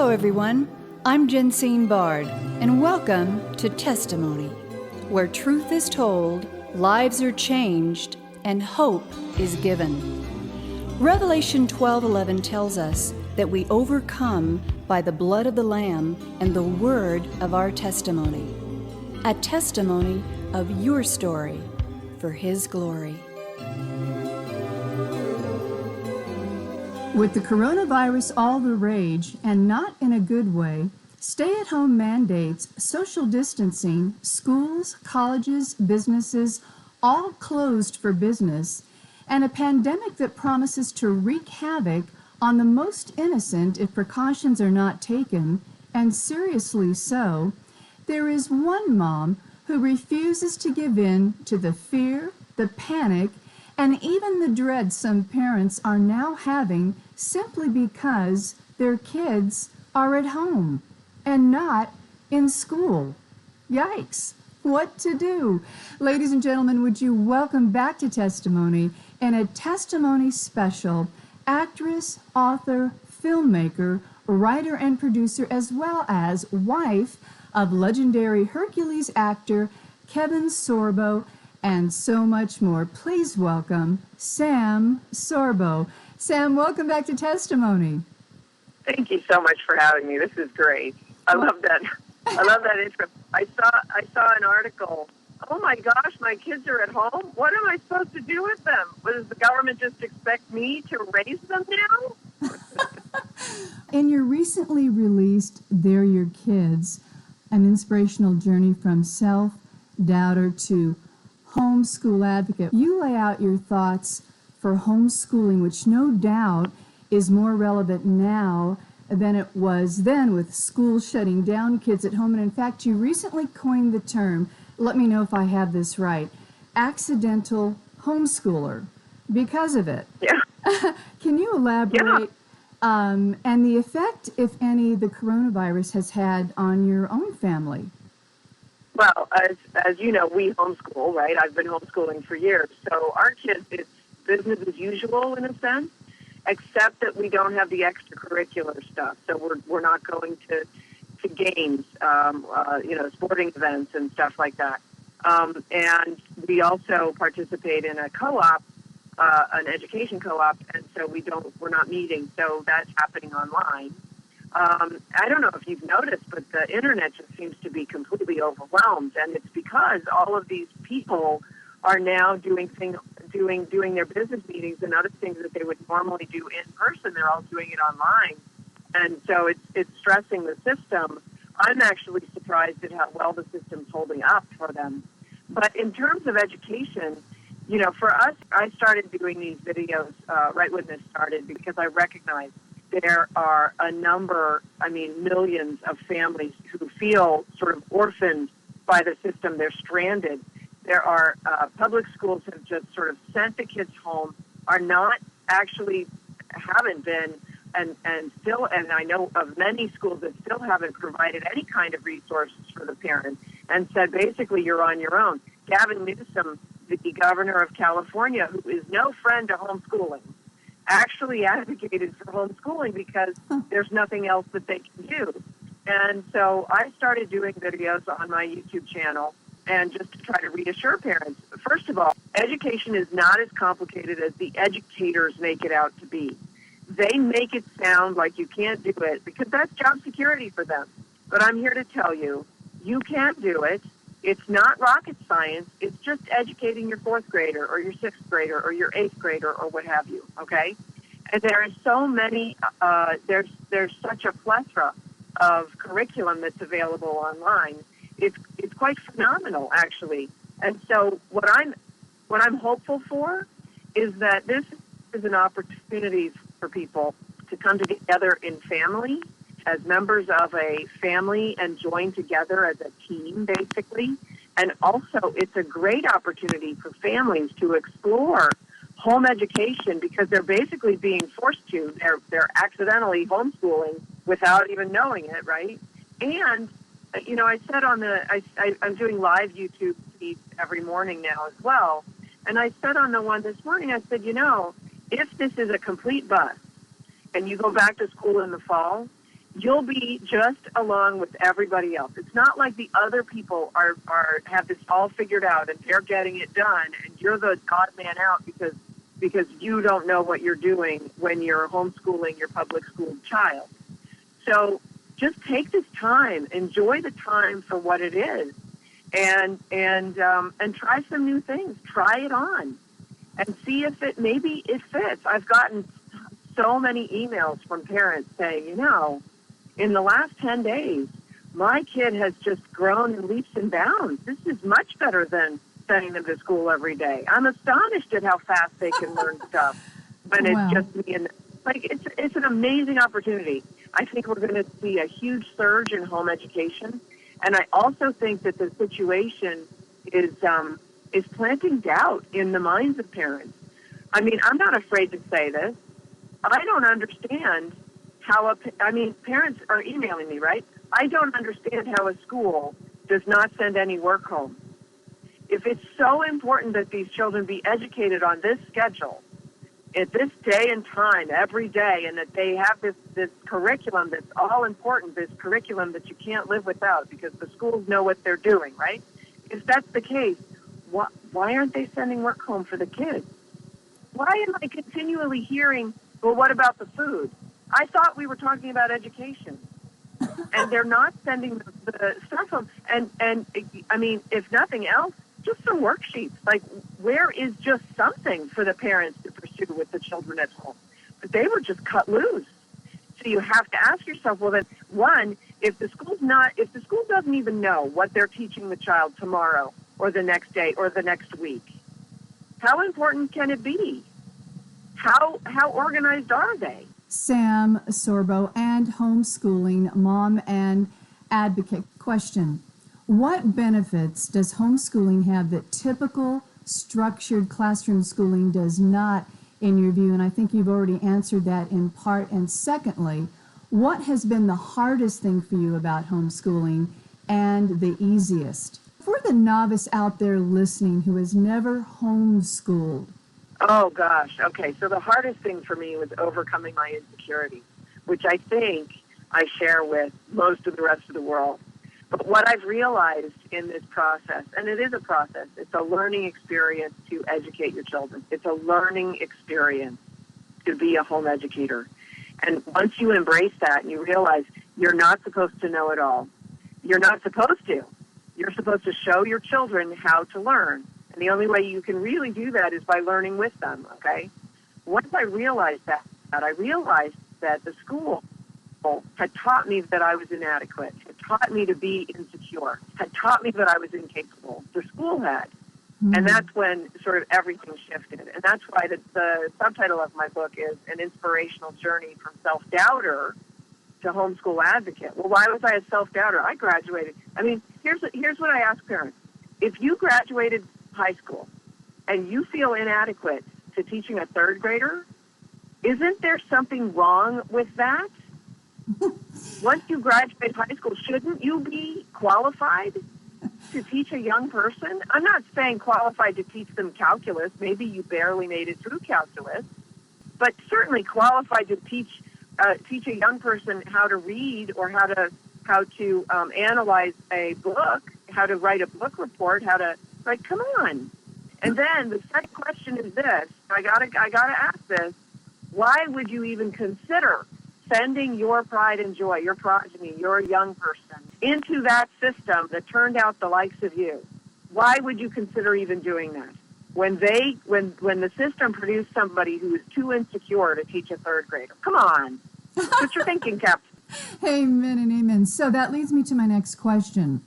Hello, everyone. I'm Jensine Bard, and welcome to Testimony, where truth is told, lives are changed, and hope is given. Revelation 12:11 tells us that we overcome by the blood of the Lamb and the word of our testimony. A testimony of your story for His glory. With the coronavirus all the rage, and not in a good way, stay-at-home mandates, social distancing, schools, colleges, businesses, all closed for business, and a pandemic that promises to wreak havoc on the most innocent if precautions are not taken, and seriously so, there is one mom who refuses to give in to the fear, the panic, and even the dread some parents are now having simply because their kids are at home and not in school. Yikes! What to do? Ladies and gentlemen, would you welcome back to Testimony, and a testimony special, actress, author, filmmaker, writer, and producer, as well as wife of legendary Hercules actor Kevin Sorbo, and so much more. Please welcome Sam Sorbo. Sam, welcome back to Testimony. Thank you so much for having me. This is great. I love that. I love that intro. I saw an article. Oh my gosh, my kids are at home. What am I supposed to do with them? Does the government just expect me to raise them now? In your recently released They're Your Kids, an inspirational journey from self-doubter to homeschool advocate, you lay out your thoughts for homeschooling, which no doubt is more relevant now than it was then, with schools shutting down, kids at home. And in fact, you recently coined the term, let me know if I have this right, accidental homeschooler, because of it. Yeah. Can you elaborate and the effect, if any, the coronavirus has had on your own family? Well, as you know, we homeschool, right? I've been homeschooling for years. So our kids, it's business as usual in a sense, except that we don't have the extracurricular stuff. So we're not going to games, sporting events and stuff like that. And we also participate in a co-op, an education co-op, and so we're not meeting. So that's happening online. I don't know if you've noticed, but the internet just seems to be completely overwhelmed, and it's because all of these people are now doing their business meetings and other things that they would normally do in person. They're all doing it online, and so it's stressing the system. I'm actually surprised at how well the system's holding up for them. But in terms of education, for us, I started doing these videos right when this started because I recognized there are a number, millions of families who feel sort of orphaned by the system. They're stranded. There are public schools have just sort of sent the kids home, are not actually, haven't been, and I know of many schools that still haven't provided any kind of resources for the parents and said, basically, you're on your own. Gavin Newsom, the governor of California, who is no friend to homeschooling, actually advocated for homeschooling because there's nothing else that they can do. And so I started doing videos on my YouTube channel, and just to try to reassure parents. First of all, education is not as complicated as the educators make it out to be. They make it sound like you can't do it because that's job security for them. But I'm here to tell you, you can't do it. It's not rocket science. It's just educating your fourth grader or your sixth grader or your eighth grader or what have you, okay? And there are so many, there's such a plethora of curriculum that's available online. It's quite phenomenal, actually. And so what I'm hopeful for is that this is an opportunity for people to come together in family, as members of a family, and join together as a team, basically. And also, it's a great opportunity for families to explore home education because they're basically being forced to. They're accidentally homeschooling without even knowing it, right? And I said I'm doing live YouTube feeds every morning now as well. And I said on the one this morning, I said, if this is a complete bust and you go back to school in the fall, you'll be just along with everybody else. It's not like the other people have this all figured out and they're getting it done, and you're the odd man out because you don't know what you're doing when you're homeschooling your public school child. So just take this time, enjoy the time for what it is, and try some new things. Try it on, and see if maybe it fits. I've gotten so many emails from parents saying, in the last 10 days, my kid has just grown in leaps and bounds. This is much better than sending them to school every day. I'm astonished at how fast they can learn stuff when it's just me. And it's an amazing opportunity. I think we're going to see a huge surge in home education, and I also think that the situation is planting doubt in the minds of parents. I mean, I'm not afraid to say this. I don't understand how parents are emailing me, right? I don't understand how a school does not send any work home. If it's so important that these children be educated on this schedule, at this day and time, every day, and that they have this curriculum that's all important, this curriculum that you can't live without because the schools know what they're doing, right? If that's the case, why aren't they sending work home for the kids? Why am I continually hearing, well, what about the food? I thought we were talking about education. And they're not sending the stuff home. And I mean, if nothing else, just some worksheets. Like, where is just something for the parents to pursue with the children at home? But they were just cut loose. So you have to ask yourself, well, then, one, if the school doesn't even know what they're teaching the child tomorrow or the next day or the next week, how important can it be? How organized are they? Sam Sorbo and homeschooling mom and advocate. Question: what benefits does homeschooling have that typical structured classroom schooling does not, in your view? And I think you've already answered that in part. And secondly, what has been the hardest thing for you about homeschooling and the easiest? For the novice out there listening who has never homeschooled. Oh, gosh. Okay, so the hardest thing for me was overcoming my insecurity, which I think I share with most of the rest of the world. But what I've realized in this process, and it is a process, it's a learning experience to educate your children. It's a learning experience to be a home educator. And once you embrace that and you realize you're not supposed to know it all, you're not supposed to. You're supposed to show your children how to learn. And the only way you can really do that is by learning with them, okay? Once I realized that, I realized that the school had taught me that I was inadequate, had taught me to be insecure, had taught me that I was incapable. The school had. Mm-hmm. And that's when sort of everything shifted. And that's why the subtitle of my book is An Inspirational Journey from Self-Doubter to Homeschool Advocate. Well, why was I a self-doubter? I graduated. I mean, here's what I ask parents. If you graduated high school and you feel inadequate to teaching a third grader, isn't there something wrong with that? Once you graduate high school, shouldn't you be qualified to teach a young person? I'm not saying qualified to teach them calculus. Maybe you barely made it through calculus, but certainly qualified to teach a young person how to read or how to analyze a book, how to write a book report, come on. And then the second question is this. I gotta ask this. Why would you even consider sending your pride and joy, your progeny, your young person, into that system that turned out the likes of you? Why would you consider even doing that? When the system produced somebody who was too insecure to teach a third grader. Come on. What's your thinking, Cap? Amen and amen. So that leads me to my next question.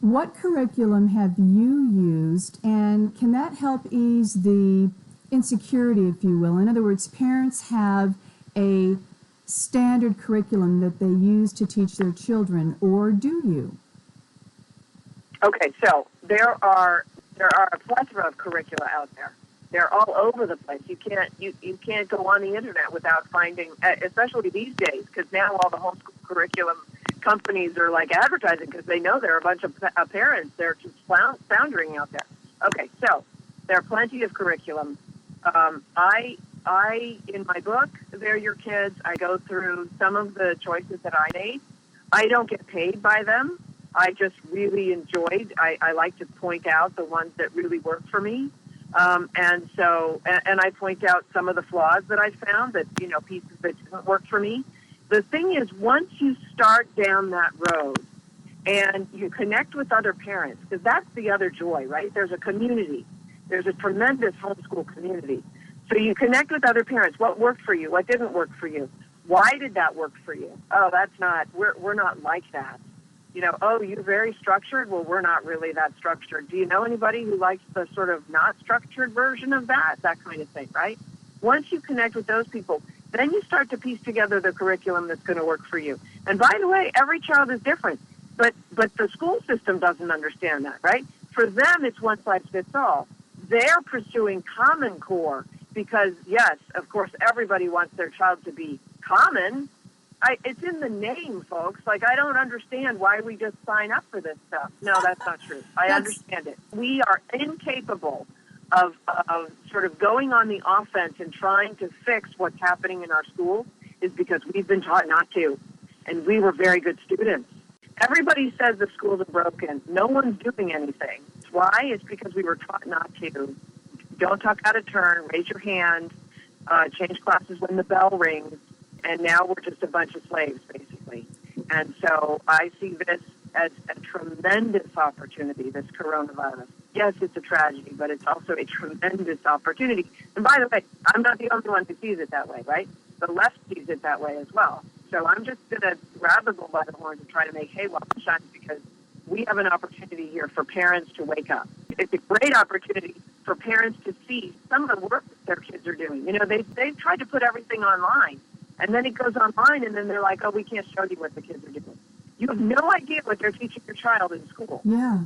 What curriculum have you used, and can that help ease the insecurity, if you will? In other words, parents have a standard curriculum that they use to teach their children, or do you? Okay, so there are a plethora of curricula out there. They're all over the place. You can't go on the internet without finding, especially these days, because now all the homeschool curriculum companies are like advertising because they know there are a bunch of parents. They're just floundering out there. Okay, so there are plenty of curriculum. I in my book, They're Your Kids, I go through some of the choices that I made. I don't get paid by them. I just really enjoyed. I like to point out the ones that really work for me. And I point out some of the flaws that I found, that, pieces that didn't work for me. The thing is, once you start down that road and you connect with other parents, because that's the other joy, right? There's a community. There's a tremendous homeschool community. So you connect with other parents. What worked for you? What didn't work for you? Why did that work for you? Oh, we're not like that. Oh, you're very structured. Well, we're not really that structured. Do you know anybody who likes the sort of not structured version of that? That kind of thing, right? Once you connect with those people, then you start to piece together the curriculum that's going to work for you. And by the way, every child is different, but the school system doesn't understand that, right? For them, it's one size fits all. They're pursuing Common Core because, yes, of course, everybody wants their child to be common. It's in the name, folks. I don't understand why we just sign up for this stuff. No, that's not true. I understand it. We are incapable of sort of going on the offense and trying to fix what's happening in our school is because we've been taught not to. And we were very good students. Everybody says the schools are broken. No one's doing anything. Why? It's because we were taught not to. Don't talk out of turn, raise your hand, change classes when the bell rings, and now we're just a bunch of slaves, basically. And so I see this as a tremendous opportunity, this coronavirus. Yes, it's a tragedy, but it's also a tremendous opportunity. And by the way, I'm not the only one who sees it that way, right? The left sees it that way as well. So I'm just going to grab the bull by the horns and try to make hay while it shines, because we have an opportunity here for parents to wake up. It's a great opportunity for parents to see some of the work that their kids are doing. They've tried to put everything online, and then it goes online, and then they're like, oh, we can't show you what the kids are doing. You have no idea what they're teaching your child in school. Yeah,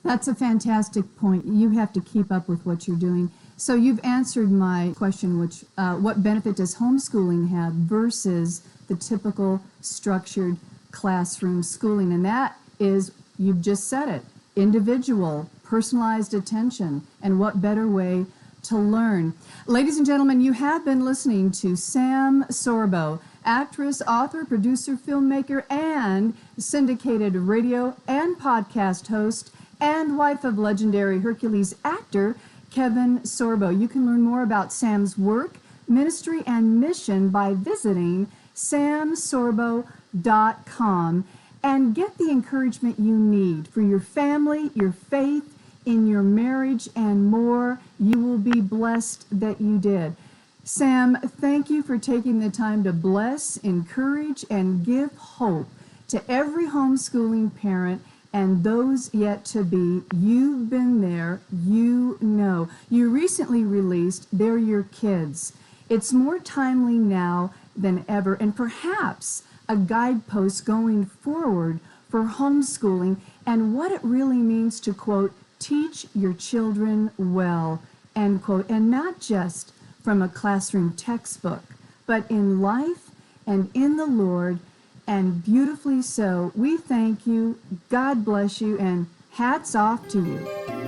that's a fantastic point. You have to keep up with what you're doing. So you've answered my question, which what benefit does homeschooling have versus the typical structured classroom schooling? And that is, you've just said it, individual, personalized attention. And what better way to learn? Ladies and gentlemen, you have been listening to Sam Sorbo, actress, author, producer, filmmaker, and syndicated radio and podcast host, and wife of legendary Hercules actor Kevin Sorbo. You can learn more about Sam's work, ministry, and mission by visiting samsorbo.com and get the encouragement you need for your family, your faith, in your marriage, and more. You will be blessed that you did. Sam, thank you for taking the time to bless, encourage, and give hope to every homeschooling parent and those yet to be. You've been there. You know. You recently released They're Your Kids. It's more timely now than ever, and perhaps a guidepost going forward for homeschooling and what it really means to, quote, teach your children well, end quote, and not just from a classroom textbook, but in life and in the Lord, and beautifully so. We thank you, God bless you, and hats off to you.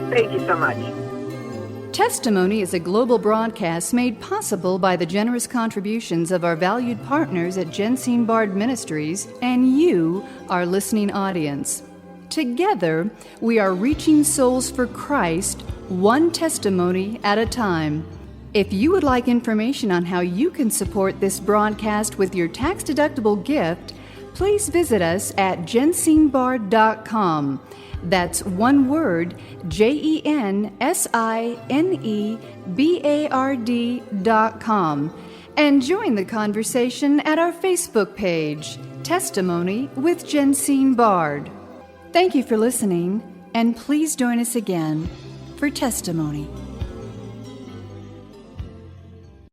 Thank you so much. Testimony is a global broadcast made possible by the generous contributions of our valued partners at Jensine Bard Ministries and you, our listening audience. Together, we are reaching souls for Christ, one testimony at a time. If you would like information on how you can support this broadcast with your tax-deductible gift, please visit us at jensinebard.com. That's one word, JENSINEBARD.com. And join the conversation at our Facebook page, Testimony with Jensine Bard. Thank you for listening, and please join us again for Testimony.